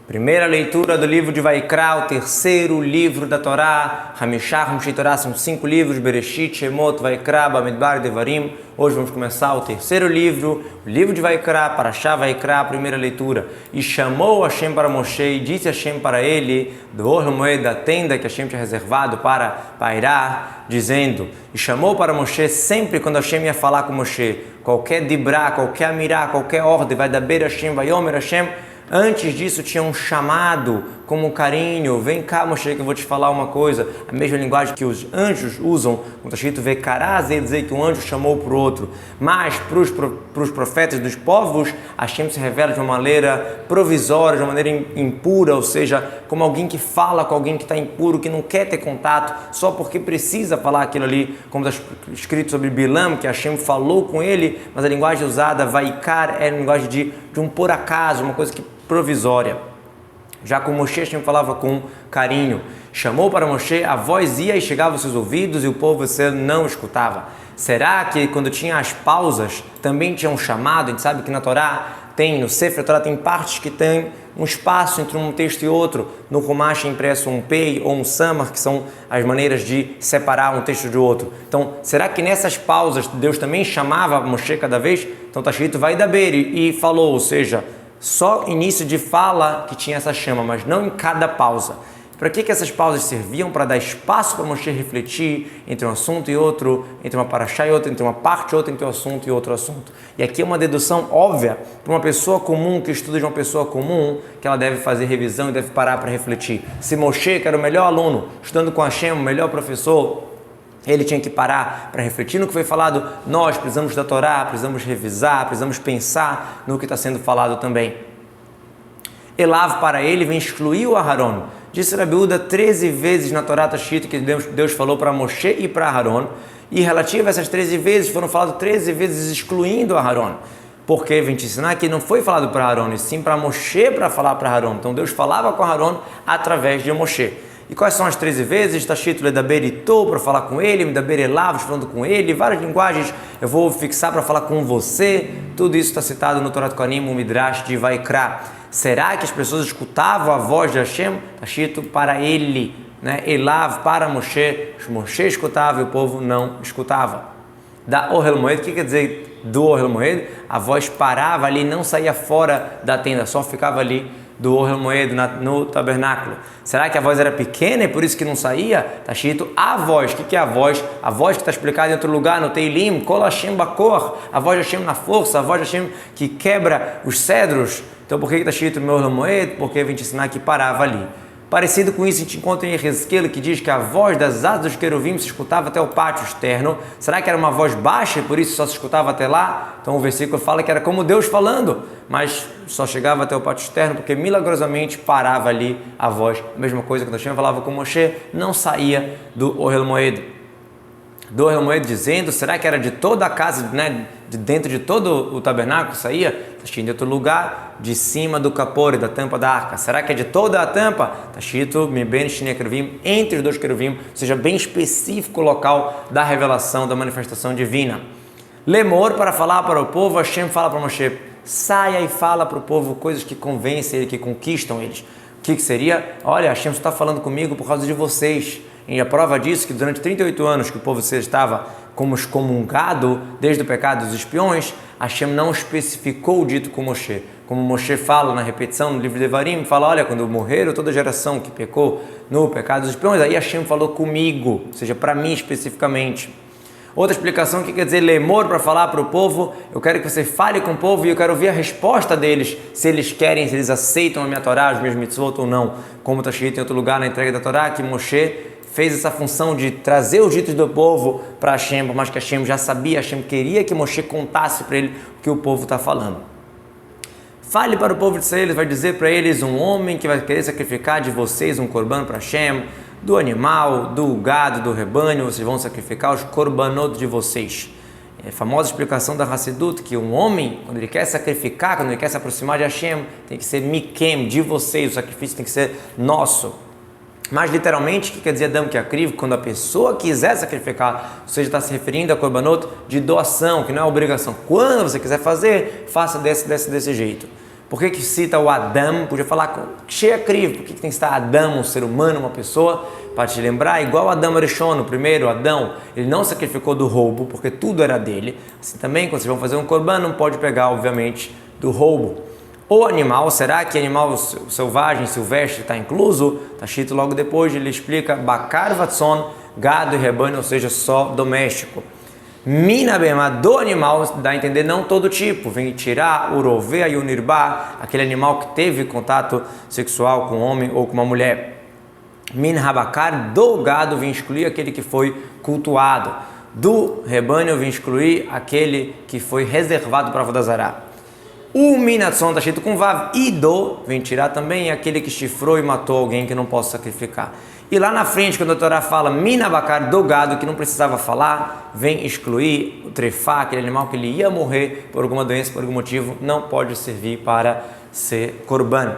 Primeira leitura do livro de Vaikra, o terceiro livro da Torá. Hamishah, Hamishei Torá, são 5 livros, Bereshit, Shemot, Vaikra, Bamidbar, Devarim. Hoje vamos começar o terceiro livro, o livro de Vaikra, Parashá Vaikra, a primeira leitura. E chamou Hashem para Moshe, e disse Hashem para ele, do Ohel Moed, da tenda que Hashem tinha reservado para pairar, dizendo, e chamou para Moshe sempre quando Hashem ia falar com Moshe, qualquer dibrá, qualquer amirá, qualquer ordem, vai dar Ber Hashem, vai Yomer Hashem. Antes disso tinha um chamado como um carinho, vem cá Moshe que eu vou te falar uma coisa, a mesma linguagem que os anjos usam, quando está escrito Vekarás, ele dizer que um anjo chamou para o outro, mas para os profetas dos povos, Hashem se revela de uma maneira provisória, de uma maneira impura, ou seja, como alguém que fala com alguém que está impuro, que não quer ter contato, só porque precisa falar aquilo ali, como está escrito sobre Bilam, que Hashem falou com ele, mas a linguagem usada, Vaikar, é a linguagem de um por acaso, uma coisa que provisória. Já com Moshe, Hashem falava com carinho. Chamou para Moshe, a voz ia e chegava aos seus ouvidos e o povo não escutava. Será que quando tinha as pausas também tinha um chamado? A gente sabe que na Torá no Sefer Torá tem partes que tem um espaço entre um texto e outro. No Chumash é impresso um pei ou um samar, que são as maneiras de separar um texto de outro. Então, será que nessas pausas Deus também chamava Moshe cada vez? Então está escrito, vai dar Ber, e falou, ou seja, só início de fala que tinha essa chama, mas não em cada pausa. Para que essas pausas serviam? Para dar espaço para Moshe refletir entre um assunto e outro, entre uma parashá e outra, entre uma parte e outra, entre um assunto e outro assunto. E aqui é uma dedução óbvia para uma pessoa comum, que estuda de uma pessoa comum, que ela deve fazer revisão e deve parar para refletir. Se Moshe, que era o melhor aluno, estudando com Hashem, o melhor professor, ele tinha que parar para refletir no que foi falado. Nós precisamos da Torá, precisamos revisar, precisamos pensar no que está sendo falado também. Elav para ele vem excluir o Aharon. Disse Rabi Uda 13 vezes na Torá está escrito que Deus falou para Moshe e para Aharon. E relativo a essas 13 vezes, foram faladas 13 vezes excluindo Aharon. Porque vem te ensinar que não foi falado para Aharon, e sim para Moshe para falar para Aharon. Então Deus falava com Aharon através de Moshe. E quais são as 13 vezes? Está escrito Ledaber Ito para falar com ele, Medaber Elav falando com ele, várias linguagens eu vou fixar para falar com você. Tudo isso está citado no Torá Kohanim, o Midrash de Vaikra. Será que as pessoas escutavam a voz de Hashem? Está escrito para ele, né? Elav para Moshe, Moshe escutava e o povo não escutava. Da Ohel Moed, o que quer dizer do Ohel Moed? A voz parava ali, não saía fora da tenda, só ficava ali do Ohel Moed, no tabernáculo. Será que a voz era pequena e por isso que não saía? Está escrito a voz. O que é a voz? A voz que está explicada em outro lugar, no Teilim, Kol Hashem Bakor, a voz de Hashem na força, a voz de Hashem que quebra os cedros. Então por que está escrito no Ohel Moed? Porque vem te ensinar que parava ali. Parecido com isso, a gente encontra em Ezequiel que diz que a voz das asas dos querubins se escutava até o pátio externo. Será que era uma voz baixa e por isso só se escutava até lá? Então o versículo fala que era como Deus falando, mas só chegava até o pátio externo porque milagrosamente parava ali a voz. A mesma coisa que Hashem falava com Moshe, não saía do Ohel Moed. Do Ohel Moed dizendo, será que era de toda a casa, né, de dentro de todo o tabernáculo saía? Está escrito em outro lugar, de cima do capore, da tampa da arca. Será que é de toda a tampa? Está escrito Miben Shnei Keruvim, entre os 2 querubim, ou seja, bem específico o local da revelação, da manifestação divina. Lemor, para falar para o povo, Hashem fala para Moshe, saia e fala para o povo coisas que convencem ele, que conquistam eles. O que seria? Olha, Hashem está falando comigo por causa de vocês. E a prova disso que durante 38 anos que o povo estava como excomungado desde o pecado dos espiões, Hashem não especificou o dito com Moshe. Como Moshe fala na repetição no livro de Devarim, fala, olha, quando morreram toda a geração que pecou no pecado dos espiões, aí Hashem falou comigo, ou seja, para mim especificamente. Outra explicação que quer dizer lemor para falar para o povo, eu quero que você fale com o povo e eu quero ouvir a resposta deles, se eles querem, se eles aceitam a minha Torá, os meus mitzvot ou não. Como está escrito em outro lugar na entrega da Torá, que Moshe fez essa função de trazer os ditos do povo para Hashem, por mais que Hashem já sabia, Hashem queria que Moshe contasse para ele o que o povo está falando. Fale para o povo de Israel, vai dizer para eles, um homem que vai querer sacrificar de vocês um corban para Hashem, do animal, do gado, do rebanho, vocês vão sacrificar os korbanot de vocês. É a famosa explicação da Hassidut, que um homem, quando ele quer sacrificar, quando ele quer se aproximar de Hashem, tem que ser mikem, de vocês, o sacrifício tem que ser nosso. Mas literalmente, o que quer dizer Adam que acrivo? Quando a pessoa quiser sacrificar, ou seja, está se referindo a korbanot de doação, que não é obrigação. Quando você quiser fazer, faça desse jeito. Por que cita o Adam? Podia falar cheia crivo. Por que tem que estar Adam, um ser humano, uma pessoa? Para te lembrar, igual Adam Arishon, o primeiro Adão, ele não sacrificou do roubo, porque tudo era dele. Assim também, quando vocês vão fazer um korban, não pode pegar, obviamente, do roubo. O animal, será que animal selvagem, silvestre, está incluso? Está escrito logo depois, ele explica Bakar Vatson, gado e rebanho, ou seja, só doméstico. Mina bema, do animal, dá a entender não todo tipo, vem tirar o rovea e o nirbá, aquele animal que teve contato sexual com um homem ou com uma mulher. Min rabakar, do gado, vem excluir aquele que foi cultuado. Do rebanho, vem excluir aquele que foi reservado para a Vodazará. O minatson está escrito com vav, e do, vem tirar também aquele que chifrou e matou alguém que não possa sacrificar. E lá na frente, quando a Torá fala minabacar do gado, que não precisava falar, vem excluir o trefá, aquele animal que ele ia morrer por alguma doença, por algum motivo, não pode servir para ser korban.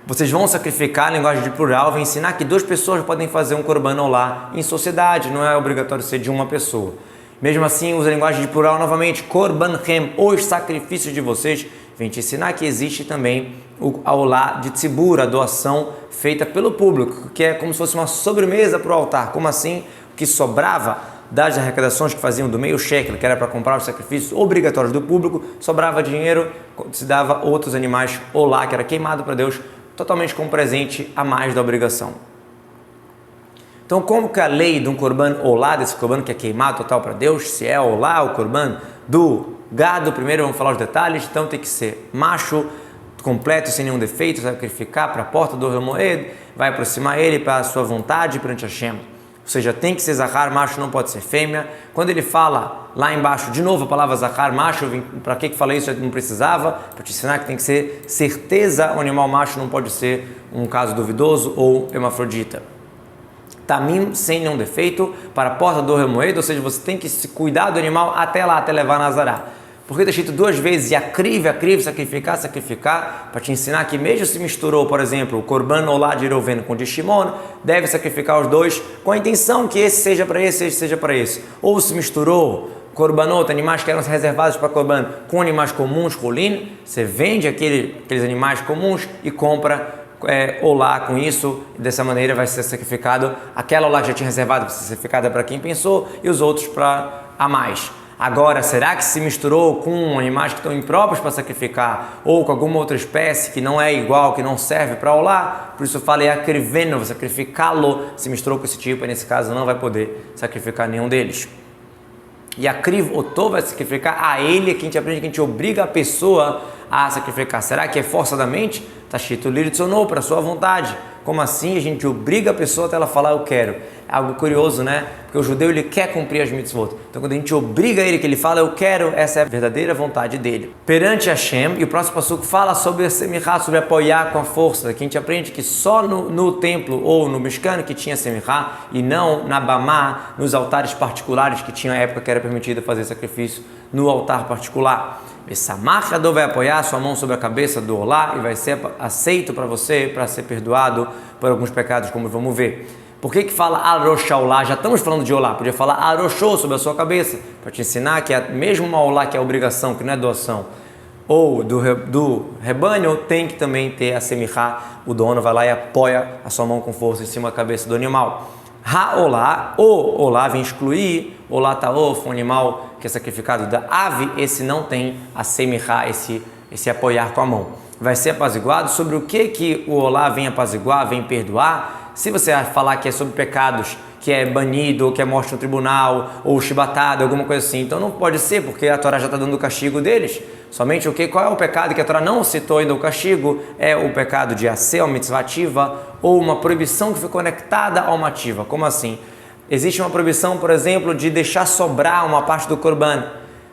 Vocês vão sacrificar, a linguagem de plural, vai ensinar que duas pessoas podem fazer um korban olá em sociedade, não é obrigatório ser de uma pessoa. Mesmo assim, usa a linguagem de plural novamente, korbanchem, os sacrifícios de vocês, vem te ensinar que existe também o olá de tzibur, a doação feita pelo público, que é como se fosse uma sobremesa para o altar. Como assim? O que sobrava das arrecadações que faziam do meio shekel, que era para comprar os sacrifícios obrigatórios do público, sobrava dinheiro, se dava outros animais olá, que era queimado para Deus, totalmente como presente a mais da obrigação. Então, como que a lei de um korban olá, desse korban que é queimado total para Deus, se é olá o korban do gado, primeiro vamos falar os detalhes, então tem que ser macho, completo, sem nenhum defeito, sacrificar para a porta do Moed, vai aproximar ele para a sua vontade perante Hashem. Ou seja, tem que ser zahar, macho não pode ser fêmea. Quando ele fala lá embaixo, de novo a palavra zahar, macho, para que fala isso? Já não precisava, para te ensinar que tem que ser certeza, o animal macho não pode ser um caso duvidoso ou hermafrodita. Tamim, sem nenhum defeito, para a porta do Moed, ou seja, você tem que se cuidar do animal até lá, até levar Nazará. Porque está escrito duas vezes, e acrive, sacrificar, para te ensinar que mesmo se misturou, por exemplo, o korban olá de Reuven com o de Shimon, deve sacrificar os dois com a intenção que esse seja para esse, esse seja para esse. Ou se misturou korbanot, animais que eram reservados para korban, com animais comuns, rolin, você vende aqueles animais comuns e compra olá com isso, e dessa maneira vai ser sacrificado aquela olá que já tinha reservado para ser sacrificada para quem pensou e os outros para a mais. Agora, será que se misturou com animais que estão impróprios para sacrificar ou com alguma outra espécie que não é igual, que não serve para olá? Por isso eu falei akriveno, sacrificá-lo, se misturou com esse tipo, e nesse caso não vai poder sacrificar nenhum deles. E a krivotô vai sacrificar a ele, que a gente aprende que a gente obriga a pessoa a sacrificar. Será que é forçadamente? Está escrito liritzonou, para a sua vontade. Como assim? A gente obriga a pessoa até ela falar eu quero. É algo curioso, né? Porque o judeu ele quer cumprir as mitzvot. Então quando a gente obriga ele que ele fala eu quero, essa é a verdadeira vontade dele. Perante Hashem, e o próximo passuco fala sobre a semirá, sobre apoiar com a força. Aqui a gente aprende que só no templo ou no Mishkan que tinha semirá e não na Bamá, nos altares particulares que tinha a época que era permitido fazer sacrifício no altar particular. Essa marca vai apoiar sua mão sobre a cabeça do olá e vai ser aceito para você, para ser perdoado por alguns pecados, como vamos ver. Por que fala arosha olá? Já estamos falando de olá, podia falar aroshô sobre a sua cabeça, para te ensinar que mesmo uma olá que é obrigação, que não é doação, ou do rebanho, tem que também ter a semirá, o dono vai lá e apoia a sua mão com força em cima da cabeça do animal. Ha-olá, o olá vem excluir, olá taof, um animal que é sacrificado da ave, esse não tem a semirá, esse apoiar com a mão. Vai ser apaziguado sobre o que o olá vem apaziguar, vem perdoar. Se você falar que é sobre pecados, que é banido, ou que é morte no tribunal, ou chibatado, alguma coisa assim, então não pode ser, porque a Torá já está dando o castigo deles. Somente qual é o pecado que a Torá não citou ainda o castigo? É o pecado de aser, uma mitzvah ativa, ou uma proibição que foi conectada a uma ativa. Como assim? Existe uma proibição, por exemplo, de deixar sobrar uma parte do korban.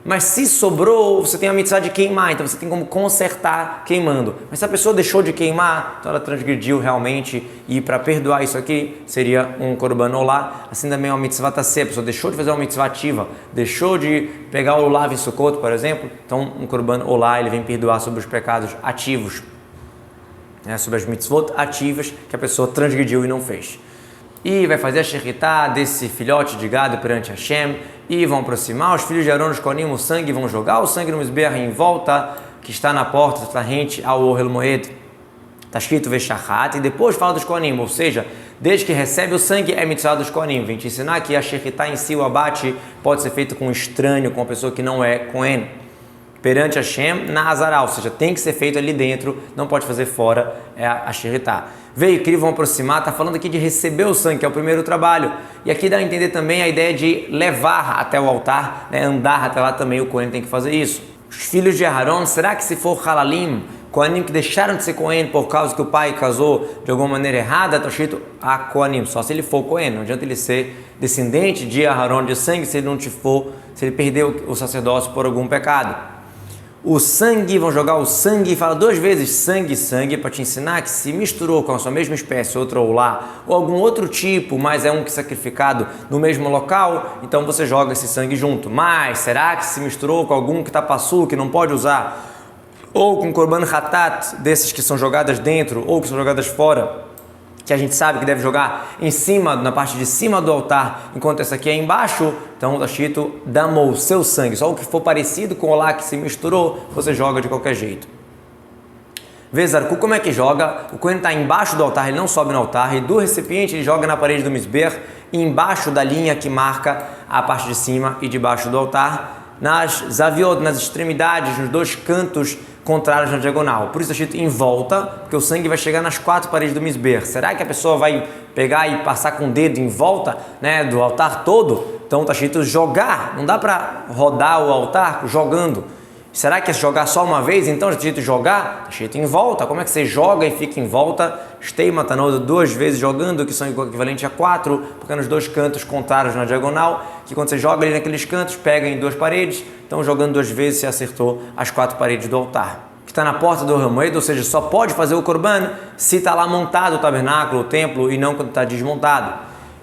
Mas se sobrou, você tem a mitzvah de queimar, então você tem como consertar queimando. Mas se a pessoa deixou de queimar, então ela transgrediu realmente, e para perdoar isso aqui, seria um korban olá. Assim também é uma mitzvah tassé, a pessoa deixou de fazer uma mitzvah ativa, deixou de pegar o olav em Sukkot, por exemplo, então um korban olá, ele vem perdoar sobre os pecados ativos, sobre as mitzvot ativas que a pessoa transgrediu e não fez. E vai fazer a shechitá desse filhote de gado perante Hashem, e vão aproximar os filhos de Arão, os Kohanim, o sangue, vão jogar o sangue no Mizbeach em volta que está na porta, está rente ao Ohel Moed. Está escrito Veshachat e depois fala dos Kohanim, ou seja, desde que recebe o sangue é mitzvah dos Kohanim. Vem te ensinar que a shechitá em si, o abate, pode ser feito com um estranho, com uma pessoa que não é Kohen. Perante Hashem na Hazará, ou seja, tem que ser feito ali dentro, não pode fazer fora a shechitá. Veio que vão aproximar, está falando aqui de receber o sangue, que é o primeiro trabalho. E aqui dá a entender também a ideia de levar até o altar, né, andar até lá também, o Kohen tem que fazer isso. Os filhos de Aharon, será que se for Halalim, Kohanim que deixaram de ser Kohen por causa que o pai casou de alguma maneira errada, está escrito a Kohanim, só se ele for Kohen, não adianta ele ser descendente de Aharon de sangue se ele não for, se ele perdeu o sacerdócio por algum pecado. O sangue, vão jogar o sangue, fala 2 vezes sangue, sangue, para te ensinar que se misturou com a sua mesma espécie, outra ou lá, ou algum outro tipo, mas é um que sacrificado no mesmo local, então você joga esse sangue junto. Mas será que se misturou com algum que está passul, que não pode usar, ou com korban hatat, desses que são jogadas dentro, ou que são jogadas fora, que a gente sabe que deve jogar em cima, na parte de cima do altar, enquanto essa aqui é embaixo, então está escrito damou seu sangue, só o que for parecido com o lá que se misturou, você joga de qualquer jeito. Vezarku, como é que joga? O Kohen está embaixo do altar, ele não sobe no altar, e do recipiente ele joga na parede do misber, embaixo da linha que marca a parte de cima e de baixo do altar, nas zaviot, nas extremidades, nos 2 cantos contrários na diagonal. Por isso está escrito em volta, porque o sangue vai chegar nas 4 paredes do misber. Será que a pessoa vai pegar e passar com o dedo em volta, né, do altar todo? Então está escrito jogar. Não dá para rodar o altar jogando. Será que é jogar só uma vez? Então está escrito jogar, está escrito em volta. Como é que você joga e fica em volta? Stei matanodo 2 vezes jogando, que são equivalentes a 4, porque é nos 2 cantos contrários na diagonal, que quando você joga ali naqueles cantos, pega em 2 paredes, então jogando 2 vezes você acertou as 4 paredes do altar. Que está na porta do Ramoed, ou seja, só pode fazer o korban se está lá montado o tabernáculo, o templo, e não quando está desmontado.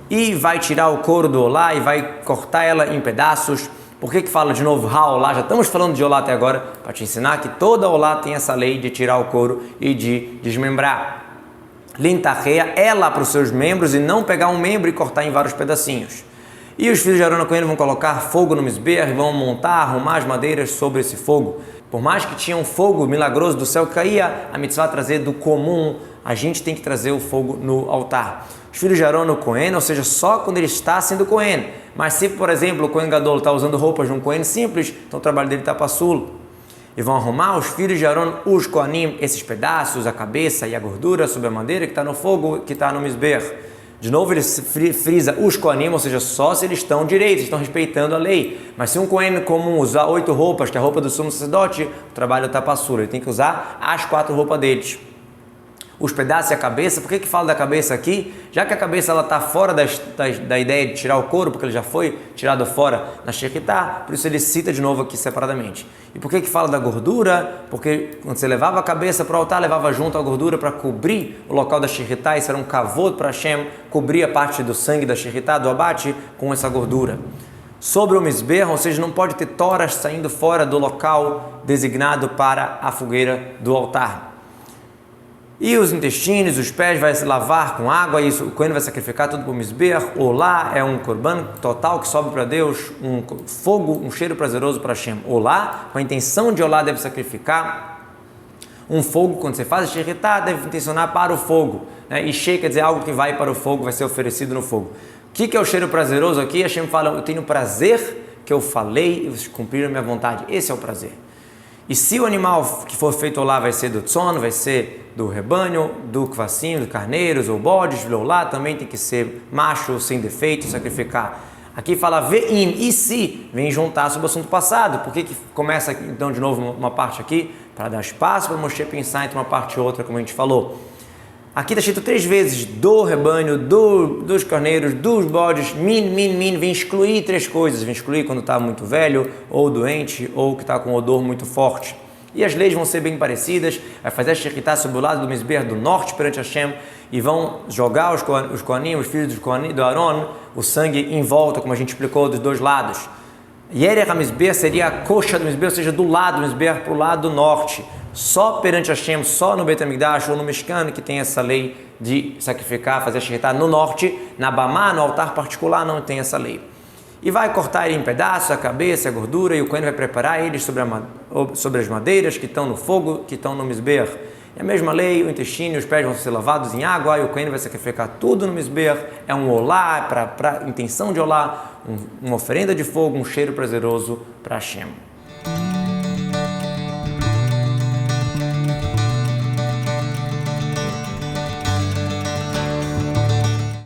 E vai tirar o couro do olá e vai cortar ela em pedaços. Por que fala de novo olá? Já estamos falando de olá até agora, para te ensinar que toda olá tem essa lei de tirar o couro e de desmembrar. Lintarreia é lá para os seus membros e não pegar um membro e cortar em vários pedacinhos. E os filhos de Arão Cohen vão colocar fogo no misber, vão montar, arrumar as madeiras sobre esse fogo. Por mais que tinha um fogo milagroso do céu que caía, a mitzvah trazer do comum, a gente tem que trazer o fogo no altar. Os filhos de Arão no Cohen, ou seja, só quando ele está sendo Cohen. Mas se, por exemplo, o Cohen Gadol está usando roupas de um Cohen simples, então o trabalho dele está passulo. E vão arrumar os filhos de Arão, os Kohanim, esses pedaços, a cabeça e a gordura sobre a madeira que está no fogo, que está no misber. De novo ele frisa os Kohanim, ou seja, só se eles estão direitos, estão respeitando a lei. Mas se um Kohen comum usar 8 roupas, que é a roupa do sumo sacerdote, o trabalho está passulo, ele tem que usar as 4 roupas deles. Os pedaços e a cabeça, por que fala da cabeça aqui? Já que a cabeça está fora da ideia de tirar o couro, porque ele já foi tirado fora na shechitá, por isso ele cita de novo aqui separadamente. E por que fala da gordura? Porque quando você levava a cabeça para o altar, levava junto a gordura para cobrir o local da shechitá, isso era um kavod para Hashem, cobrir a parte do sangue da shechitá, do abate, com essa gordura. Sobre o misber, ou seja, não pode ter toras saindo fora do local designado para a fogueira do altar. E os intestinos, os pés vai se lavar com água, e o Cohen vai sacrificar tudo para o misber. Olá é um korban total que sobe para Deus, um fogo, um cheiro prazeroso para Hashem. Olá, com a intenção de olá deve sacrificar um fogo, quando você faz a shechitá, deve intencionar para o fogo, né? E shei quer dizer algo que vai para o fogo, vai ser oferecido no fogo. O que é o cheiro prazeroso aqui? Hashem fala, eu tenho prazer que eu falei e vocês cumpriram a minha vontade. Esse é o prazer. E se o animal que for feito lá vai ser do tzon, vai ser do rebanho, do kvasim, dos carneiros ou bodes, lá também tem que ser macho, sem defeito, sacrificar. Aqui fala ve'im, e se, vem juntar sobre o assunto passado. Por que começa então de novo uma parte aqui? Para dar espaço para Moshe pensar entre uma parte e outra, como a gente falou. Aqui está escrito 3 vezes do rebanho, dos carneiros, dos bodes, min, vem excluir 3 coisas, vem excluir quando está muito velho, ou doente, ou que está com odor muito forte. E as leis vão ser bem parecidas, vai fazer a shechitá sobre o lado do misber do norte perante Hashem, e vão jogar os Kohanim, os filhos do Aaron, o sangue em volta, como a gente explicou, dos 2 lados. Yerech HaMizber seria a coxa do misber, ou seja, do lado do misber para o lado norte. Só perante Hashem, só no Beit HaMikdash ou no Mishkan que tem essa lei de sacrificar, fazer a shechitá no norte, na Bamá, no altar particular, não tem essa lei. e vai cortar ele em pedaços, a cabeça, a gordura, e o Cohen vai preparar eles sobre as madeiras que estão no fogo, que estão no Mizbeach. É a mesma lei, o intestino e os pés vão ser lavados em água, e o Cohen vai sacrificar tudo no Mizbeach. É um olá, para intenção de olá, uma oferenda de fogo, um cheiro prazeroso para Hashem.